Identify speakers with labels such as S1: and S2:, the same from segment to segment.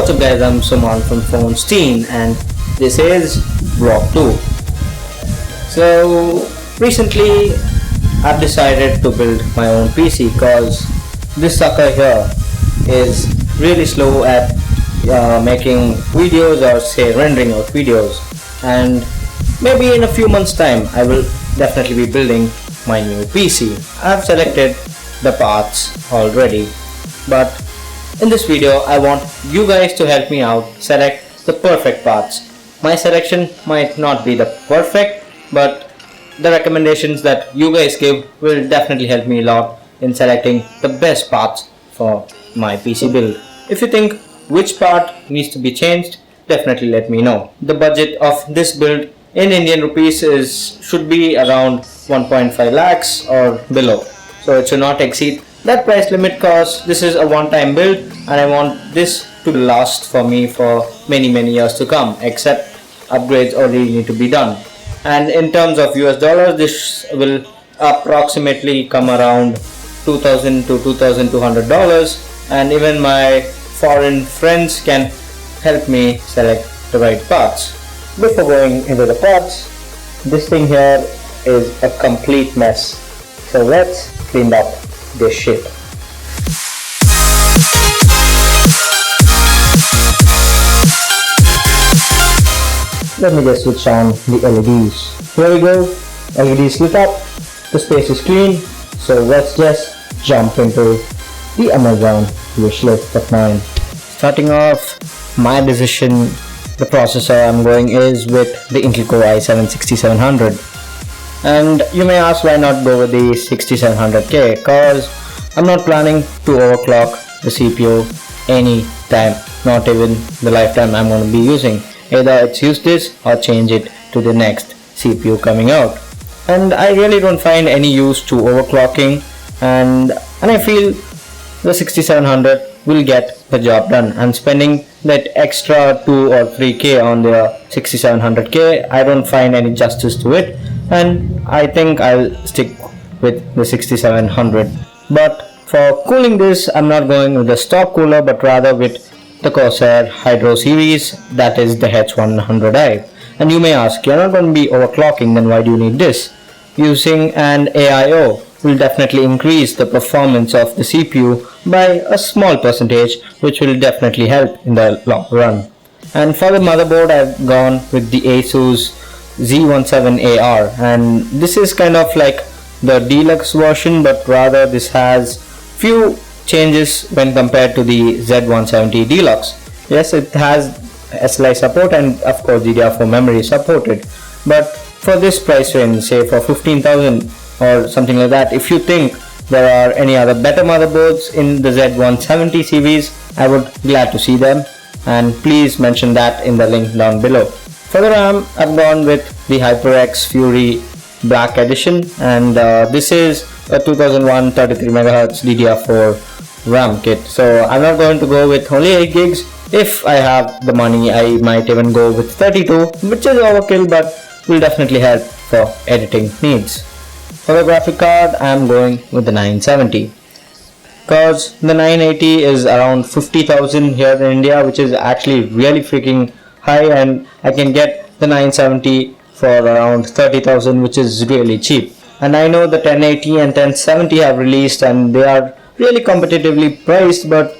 S1: What's up guys, I'm Suman from Phonestein and this is vlog 2. So recently I've decided to build my own PC because this sucker here is really slow at making videos or say rendering out videos, and maybe in a few months time I will definitely be building my new PC. I've selected the parts already, but in this video I want you guys to help me out select the perfect parts. My selection might not be the perfect, but the recommendations that you guys give will definitely help me a lot in selecting the best parts for my PC build. If you think which part needs to be changed, definitely let me know. The budget of this build in Indian rupees should be around 1.5 lakhs or below, so it should not exceed that price limit because this is a one-time build and I want this to last for me for many years to come, except upgrades already need to be done. And in terms of US dollars, this will approximately come around $2,000 to $2,200, and even my foreign friends can help me select the right parts. Before going into the parts, this thing here is a complete mess, so let's clean up this shit. Let me just switch on the LEDs. Here we go, LEDs lit up, the space is clean, so let's just jump into the Amazon wish list of mine. Starting off, my decision, the processor I'm going is with the Intel Core i7-6700. And you may ask why not go with the 6700K, because I'm not planning to overclock the CPU any time, not even the lifetime I'm going to be using. Either it's use this or change it to the next CPU coming out. And I really don't find any use to overclocking, and I feel the 6700 will get the job done, and spending that extra 2 or 3k on the 6700K, I don't find any justice to it, and I think I'll stick with the 6700. But for cooling this, I'm not going with the stock cooler, but rather with the Corsair Hydro series, that is the H100i. And you may ask, you're not going to be overclocking, then why do you need this? Using an AIO will definitely increase the performance of the CPU by a small percentage, which will definitely help in the long run. And for the motherboard, I've gone with the ASUS Z17AR, and this is kind of like the deluxe version, but rather this has few changes when compared to the Z170 Deluxe. Yes, it has SLI support and of course DDR4 memory is supported, but for this price range, say for 15,000 or something like that, if you think there are any other better motherboards in the Z170 series, I would glad to see them, and please mention that in the link down below. For the RAM, I've gone with the HyperX Fury Black Edition, and this is a 2001 33MHz DDR4 RAM kit. So I'm not going to go with only 8 gigs. If I have the money, I might even go with 32, which is overkill, but will definitely help for editing needs. For the graphic card, I'm going with the 970, because the 980 is around 50,000 here in India, which is actually really freaking high, and I can get the 970 for around 30,000, which is really cheap. And I know the 1080 and 1070 have released and they are really competitively priced, but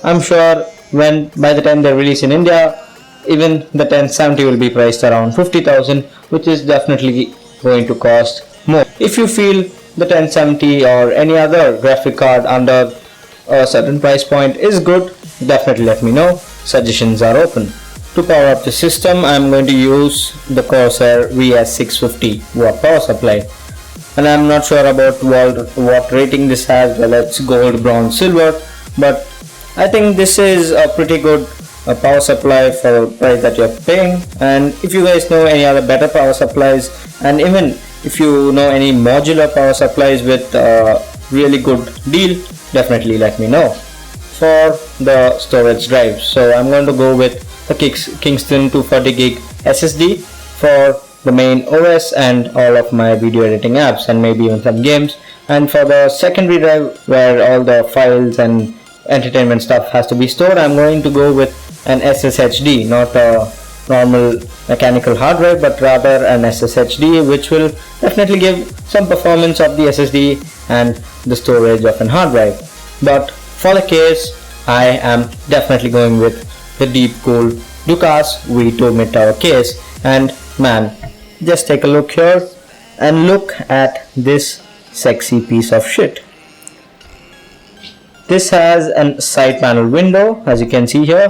S1: I'm sure by the time they release in India, even the 1070 will be priced around 50,000, which is definitely going to cost more. If you feel the 1070 or any other graphic card under a certain price point is good, definitely let me know. Suggestions are open. To power up the system, I am going to use the Corsair VS650 watt power supply, and I am not sure about what rating this has, whether it's gold, bronze, silver, but I think this is a pretty good power supply for the price that you're paying. And if you guys know any other better power supplies, and even if you know any modular power supplies with a really good deal, definitely let me know. For the storage drive, so I'm going to go with the Kingston 240GB SSD for the main OS and all of my video editing apps and maybe even some games. And for the secondary drive where all the files and entertainment stuff has to be stored, I'm going to go with an SSHD, not a normal mechanical hard drive, but rather an SSHD, which will definitely give some performance of the SSD and the storage of an hard drive. But for the case, I am definitely going with the Deepcool Ducas V2 mid-tower case. And man, just take a look here and look at this sexy piece of shit. This has a side panel window, as you can see here.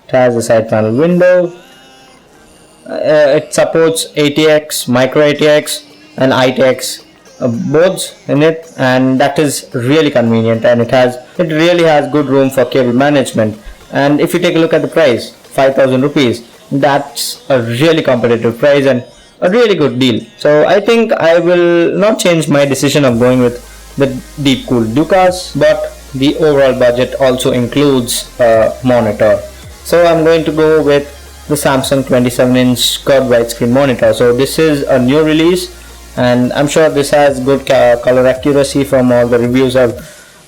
S1: It has a side panel window. It supports ATX, micro ATX and ITX boards in it, and that is really convenient, and it really has good room for cable management. And if you take a look at the price, 5,000 rupees, that's a really competitive price and a really good deal. So I think I will not change my decision of going with the Deepcool Ducas, but the overall budget also includes a monitor. So I'm going to go with the Samsung 27-inch curved widescreen monitor. So this is a new release, and I'm sure this has good color accuracy from all the reviews I've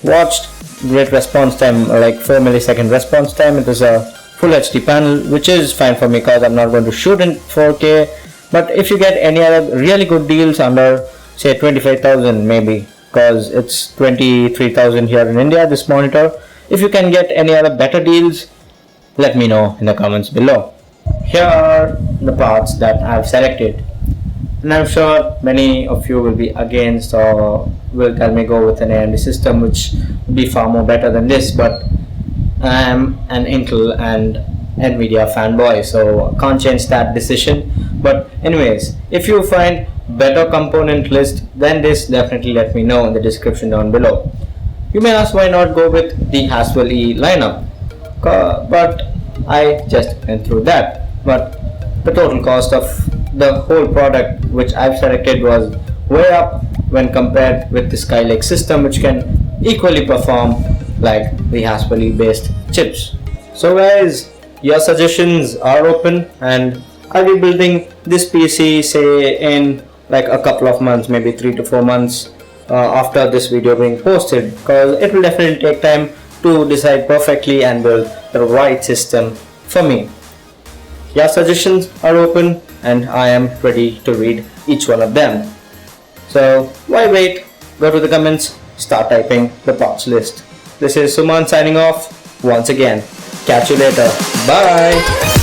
S1: watched. Great response time, like 4 millisecond response time. It is a full HD panel, which is fine for me because I'm not going to shoot in 4K. But if you get any other really good deals under say 25,000 maybe, because it's 23,000 here in India, this monitor, if you can get any other better deals, let me know in the comments below. Here are the parts that I've selected, and I'm sure many of you will be against or will tell me go with an AMD system which will be far more better than this, but I am an Intel and Nvidia fanboy, so I can't change that decision. But anyways, if you find better component list than this, definitely let me know in the description down below. You may ask why not go with the Haswell E lineup, but I just went through that. But the total cost of the whole product which I've selected was way up when compared with the Skylake system, which can equally perform like the Haswell E based chips. So guys, your suggestions are open, and I'll be building this PC say in like a couple of months, maybe 3 to 4 months after this video being posted, because it will definitely take time to decide perfectly and build the right system for me. Your suggestions are open, and I am ready to read each one of them. So why wait? Go to the comments, start typing the parts list. This is Suman signing off once again. Catch you later. Bye.